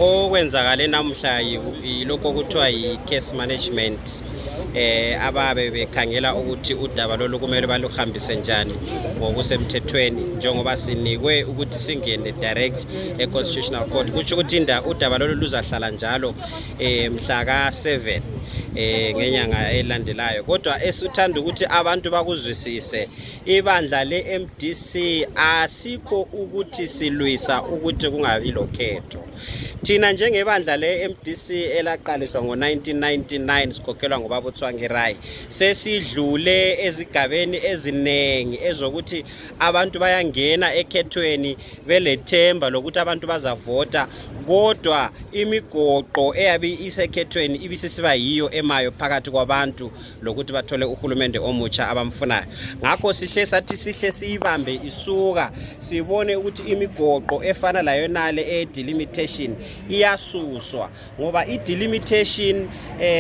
Okwenzakale namhla yilokho kuthiwa yi-case management. Ababe bekhangela ukuthi udaba lolu kumele baluhambise njani ngokusemthethweni njengoba sinikwe ukuthi singene direct eConstitutional Court. Kutsho ukuthi udaba lolu luzahlala njalo mhla ka-7 ngenyanga elandelayo. Kodwa esithanda ukuthi abantu bakuzwisise, ibandla leMDC asikho ukuthi silwisa ukuthi kungabi lokhetho. Thina njengebandla leMDC elaqaliswa ngo-1999 sikhokhelwa ngobaba sesidlule ezigabeni ezinengi ezokuthi abantu bayangena ekhethweni belethemba lokuthi abantu bazavota, kodwa imigoqo eyabi isekhethweni ibisisiba yiyo emayo phakathi kwabantu lokuthi bathole uhulumende omutsha abamfunayo. Ngakho sihle siyibambe isuka sibone ukuthi imigoqo efana layo nale delimitation iyasuswa, ngoba delimitation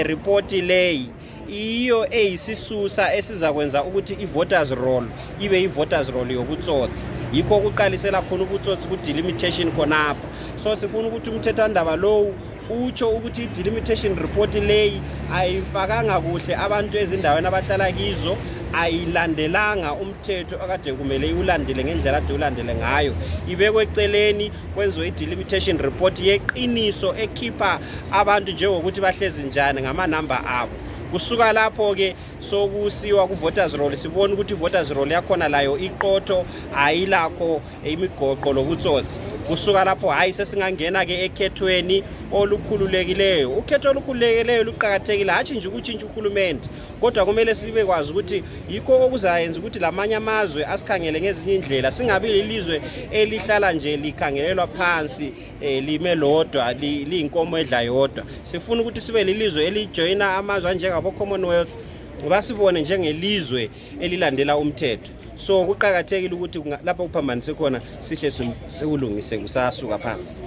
report leyi iyo eyisisusa esizakwenza ukuthi i-voters roll ibe i-voters roll yobutsotsi. Yikho ukuqalisela khona ubutsotsi ku-delimitation khonapha. So sifuna ukuthi umthethwandaba lowu utsho ukuthi i-delimitation report leyi ayifakanga kuhle abantu ezindaweni abahlala kizo, ayilandelanga umthetho akade kumele ulandele ngendlela ade ulandele ngayo. Ibekwe eceleni kwenziwe i-delimitation report yeqiniso ekhipha abantu njengokuthi bahlezi njani ngamanamba abo. Kusuka lapho ke sokusiwa ku-voters roll sibona ukuthi i-voters roll yakhona layo iqotho ayilakho imigoqo lobutsotsi. Kusuka lapho hayi sesingangena ke ekhethweni olukhululekileyo. Ukhetho olukhululekileyo luqhakathekile, hatshi nje ukutshintsha uhulumende, kodwa kumele sibe kwazi ukuthi yikho okuzayenza ukuthi lamanye amazwe asikhangele ngezinye indlela, singabi lilizwe elihlala nje likhangelelwa phansi lime lodwa liyinkomo edla yodwa. Sifuna ukuthi sibe lilizwe elijoyina amazwe njengabo Commonwealth, basibone njengelizwe elilandela umthetho. So kuqhakathekile ukuthi lapho kuphambanise khona sihle siwulungise kusasuka phansi.